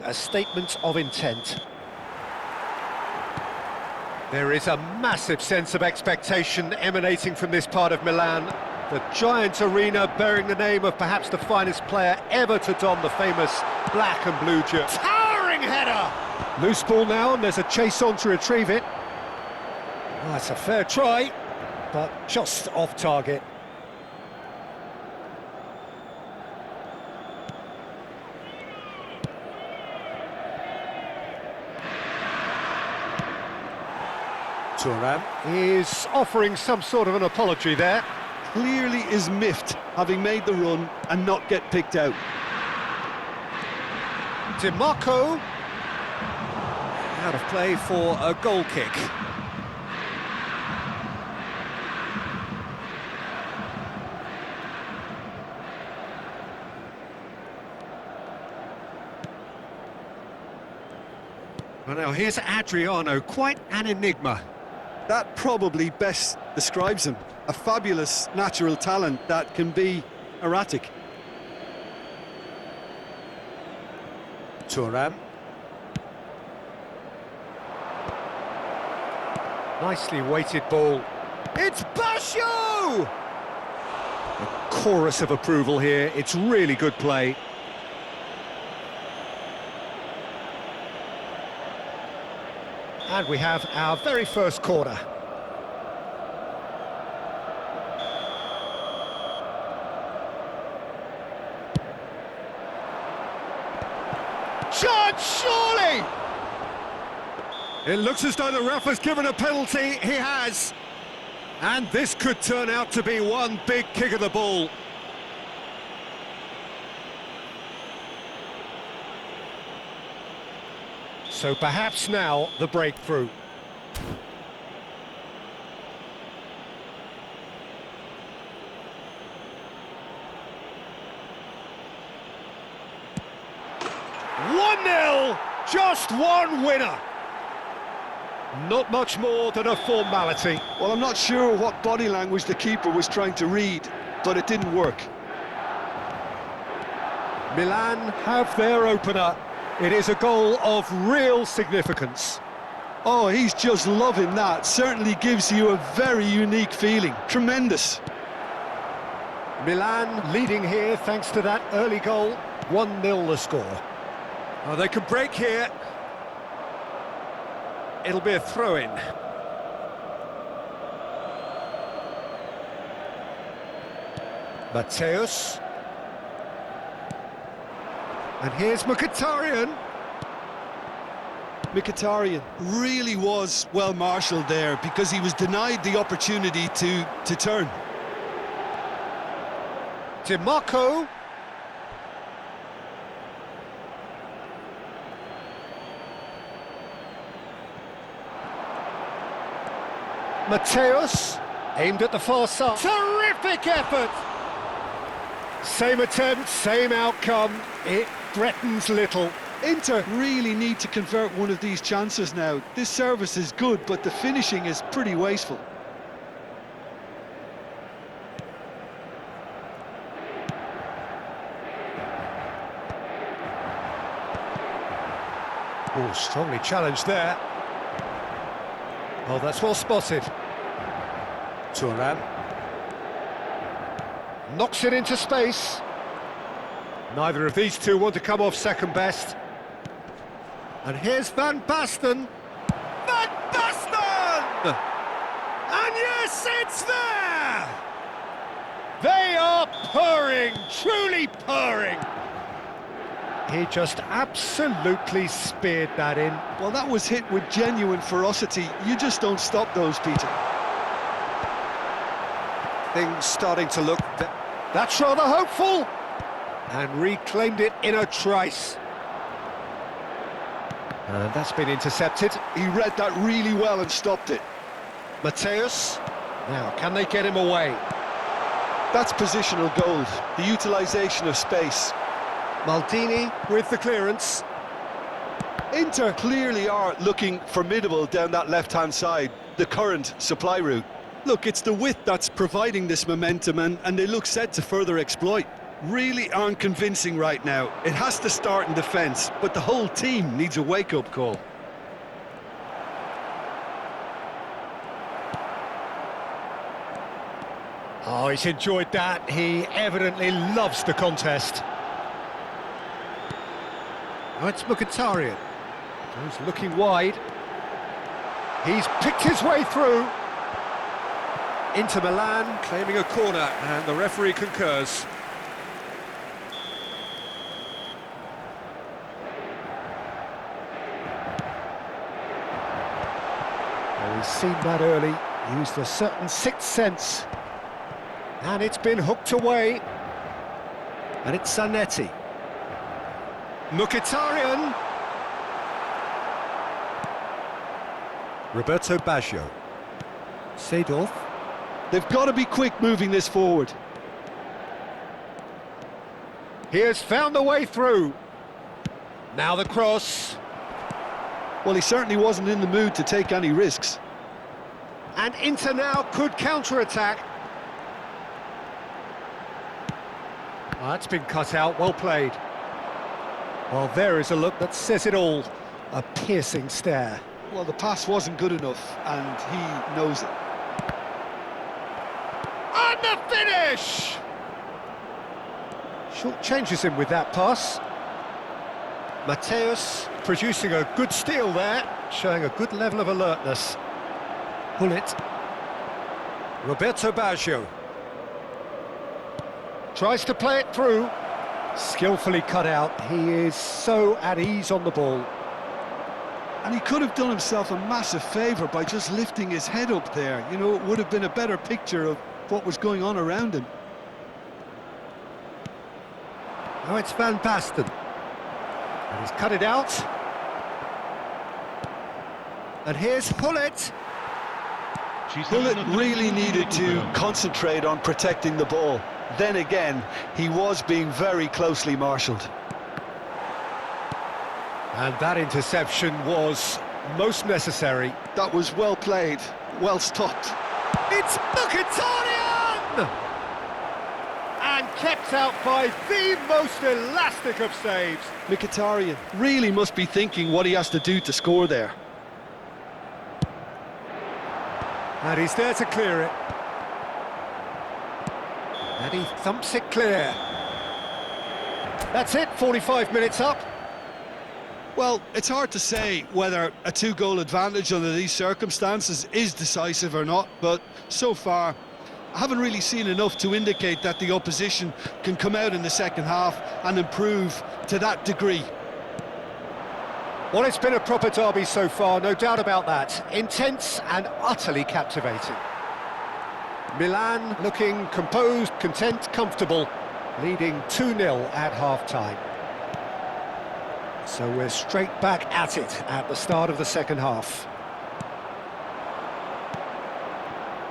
A statement of intent. There is a massive sense of expectation emanating from this part of Milan. The giant arena bearing the name of perhaps the finest player ever to don the famous black and blue jersey. Towering header! Loose ball now, and there's a chase on to retrieve it. Oh, it's a fair try, but just off target. Thuram is offering some sort of an apology there. Clearly is miffed, having made the run and not get picked out. DiMarco. Out of play for a goal kick. Well, now here's Adriano, quite an enigma. That probably best describes him. A fabulous natural talent that can be erratic. Thuram. Nicely weighted ball. It's Basho! A chorus of approval here. It's really good play. And we have our very first corner. Chance, surely! It looks as though the ref has given a penalty. He has. And this could turn out to be one big kick of the ball. So perhaps now the breakthrough. One 0, just one winner. Not much more than a formality. Well, I'm not sure what body language the keeper was trying to read, but it didn't work. Milan have their opener. It is a goal of real significance. Oh, he's just loving that. Certainly gives you a very unique feeling. Tremendous. Milan leading here thanks to that early goal. 1-0 the score. Oh, they can break here. It'll be a throw-in. Mateus. And here's Mkhitaryan. Mkhitaryan really was well marshalled there because he was denied the opportunity to turn. DiMarco. Mateus, aimed at the far side. Terrific effort! Same attempt, same outcome. It threatens little. Inter really need to convert one of these chances now. This service is good, but the finishing is pretty wasteful. Oh, strongly challenged there. Oh, that's well spotted. Thuram. Knocks it into space. Neither of these two want to come off second best. And here's Van Basten. Van Basten! And yes, it's there! They are purring, truly purring. He just absolutely speared that in. Well, that was hit with genuine ferocity. You just don't stop those, Peter. Things starting to look... That's rather hopeful! And reclaimed it in a trice. And that's been intercepted. He read that really well and stopped it. Mateus. Now, can they get him away? That's positional gold, the utilisation of space. Maldini with the clearance. Inter clearly are looking formidable down that left-hand side, the current supply route. Look, it's the width that's providing this momentum, and they look set to further exploit. really aren't convincing right now. It has to start in defence, but the whole team needs a wake-up call. Oh, he's enjoyed that. He evidently loves the contest. Oh, it's Mkhitaryan. He's looking wide. He's picked his way through. Inter Milan claiming a corner, and the referee concurs. Oh, he's seen that early, used a certain sixth sense. And it's been hooked away. And it's Zanetti. Mkhitaryan. Roberto Baggio. Seedorf. They've got to be quick moving this forward. He has found the way through. Now the cross. Well, he certainly wasn't in the mood to take any risks. And Inter now could counter-attack. Oh, that's been cut out, well played. Well, there is a look that says it all. A piercing stare. Well, the pass wasn't good enough, and he knows it. And the finish! Short changes him with that pass. Mateus producing a good steal there, showing a good level of alertness. Bullet. Roberto Baggio. Tries to play it through. Skillfully cut out. He is so at ease on the ball. And he could have done himself a massive favour by just lifting his head up there. You know, it would have been a better picture of what was going on around him. Now it's Van Basten. And he's cut it out. And here's Hullet. Bullet really needed to concentrate on protecting the ball. Then again, he was being very closely marshalled. And that interception was most necessary. That was well played, well stopped. It's Mkhitaryan! And kept out by the most elastic of saves. Mkhitaryan really must be thinking what he has to do to score there. And he's there to clear it. And he thumps it clear. That's it, 45 minutes up. Well, it's hard to say whether a two-goal advantage under these circumstances is decisive or not, but so far I haven't really seen enough to indicate that the opposition can come out in the second half and improve to that degree. Well, it's been a proper derby so far, no doubt about that. Intense and utterly captivating. Milan looking composed, content, comfortable, leading 2-0 at half-time. So we're straight back at it at the start of the second half.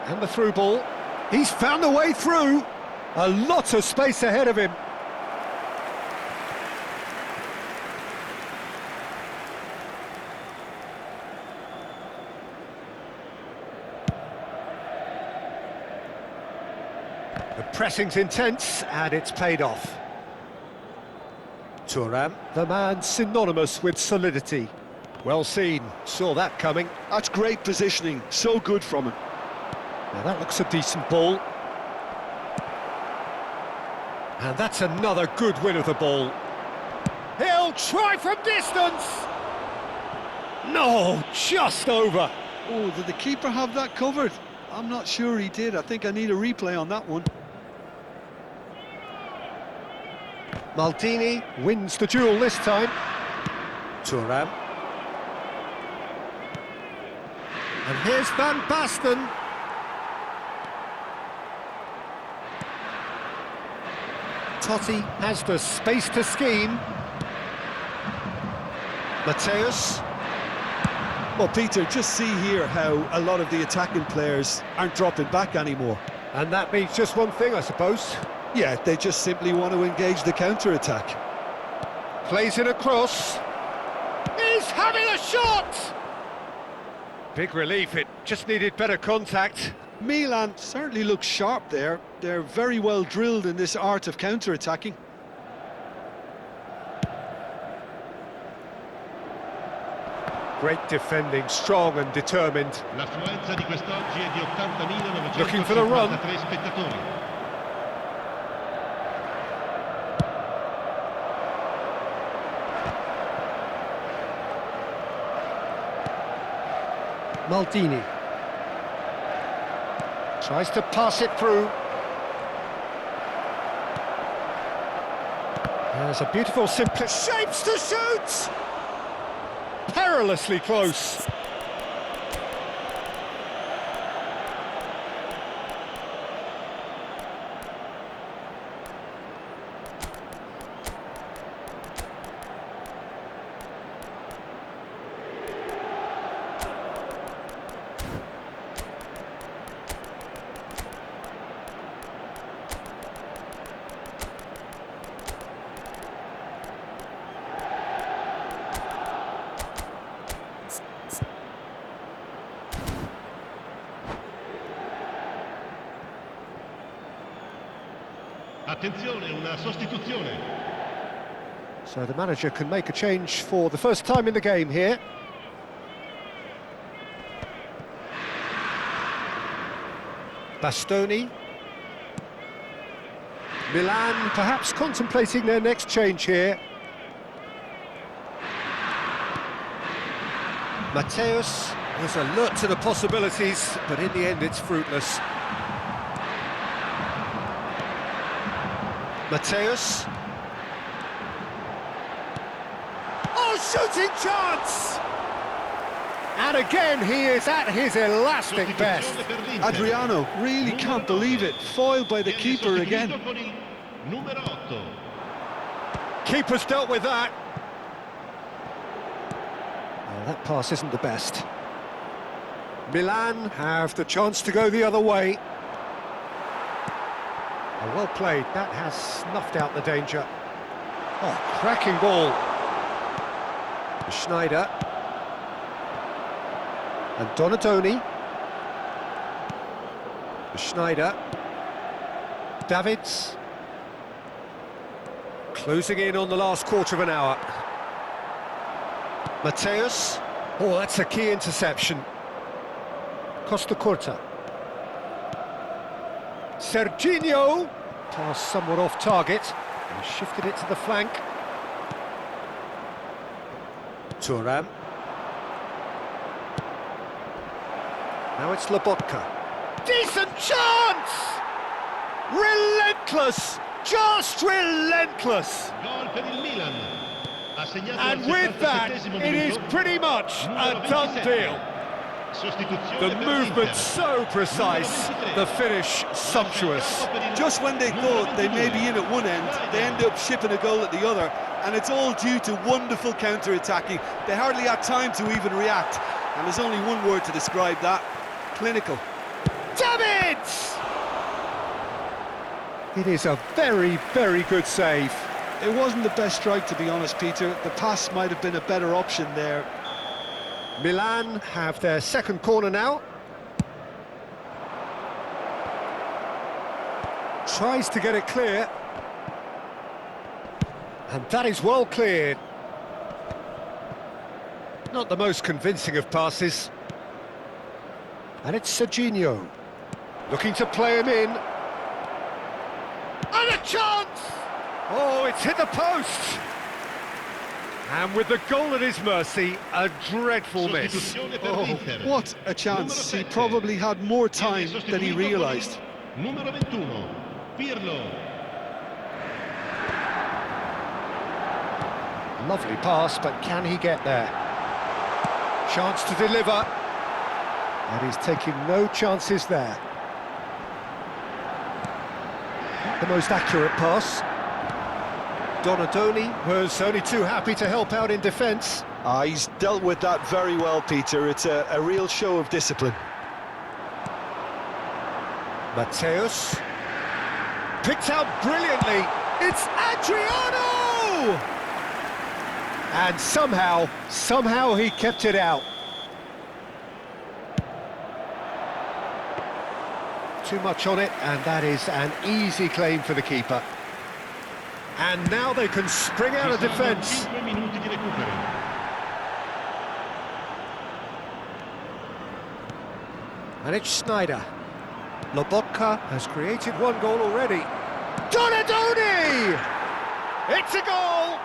And the through ball. He's found the way through. A lot of space ahead of him. The pressing's intense, and it's paid off. Thuram, the man synonymous with solidity. Well seen, saw that coming. That's great positioning, so good from him. Now that looks a decent ball. And that's another good win of the ball. He'll try from distance! No, just over. Oh, did the keeper have that covered? I'm not sure he did. I think I need a replay on that one. Maldini wins the duel this time. Thuram. And here's Van Basten. Totti has the space to scheme. Mateus. Well, Peter, just see here how a lot of the attacking players aren't dropping back anymore. And that means just one thing, I suppose. Yeah, they just simply want to engage the counter-attack. Plays it across. He's having a shot! Big relief, it just needed better contact. Milan certainly look sharp there. They're very well drilled in this art of counter-attacking. Great defending, strong and determined. L'affluenza di quest'oggi è di 80.953 Looking for the run. spettatori. Maldini. Tries to pass it through. There's a beautiful simple shapes to shoot! Perilously close. Attenzione, una sostituzione. So the manager can make a change for the first time in the game here. Bastoni. Milan perhaps contemplating their next change here. Mateus was alert to the possibilities, but in the end it's fruitless. Mateus. Oh, shooting chance! And again, he is at his elastic best. Adriano really can't believe it. Foiled by the keeper again. Numero 8. Keeper's dealt with that. Oh, that pass isn't the best. Milan have the chance to go the other way. Oh, well played. That has snuffed out the danger. Oh, cracking ball. Schneider. And Donadoni. Schneider. Davids. Closing in on the last quarter of an hour. Mateus. Oh, that's a key interception. Costa Curta. Serginho. Pass somewhat off target. And shifted it to the flank. Thuram. Now it's Lobotka. Decent chance! Relentless! Just relentless! Gol per il Milan. Ha segnato al And with that, 77esimo it is minuto. pretty much a done deal. Sostituzione The per movement l'Inter. so precise, the finish sumptuous. Just when they thought they may be in at one end, they end up shipping a goal at the other, and it's all due to wonderful counter-attacking. They hardly had time to even react, and there's only one word to describe that: clinical. Davids! It is a very, very good save. It wasn't the best strike, to be honest, Peter. The pass might have been a better option there. Milan have their second corner now. Tries to get it clear. And that is well cleared. Not the most convincing of passes. And it's Serginho. Looking to play him in. And a chance! Oh, it's hit the post! And with the goal at his mercy, a dreadful miss. Sostituzione per Oh, l'Inter. what a chance. He probably had more time than he realised. Numero 21. Pirlo. Lovely pass, but can he get there? Chance to deliver. And he's taking no chances there. Not the most accurate pass. Donadoni was only too happy to help out in defence. He's dealt with that very well, Peter. It's a real show of discipline. Mateus. Picked out brilliantly. It's Adriano! And somehow he kept it out. too much on it, and that is an easy claim for the keeper. And now they can spring out of defence. 5 minuti di recupero. And it's Snyder. Lobotka has created one goal already. Donadoni! It's a goal!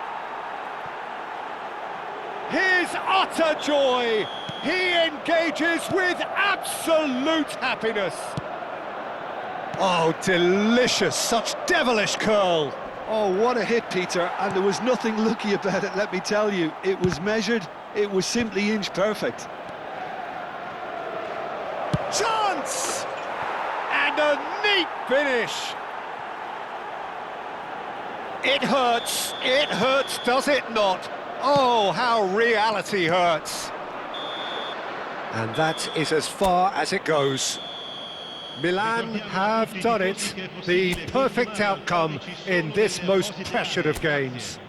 His utter joy! He engages with absolute happiness. Oh, delicious, such devilish curl. Oh, what a hit, Peter, and there was nothing lucky about it, let me tell you. It was measured, it was simply inch perfect. Chance! And a neat finish. It hurts, does it not? Oh, how reality hurts. And that is as far as it goes. Milan have done it, the perfect outcome in this most pressured of games.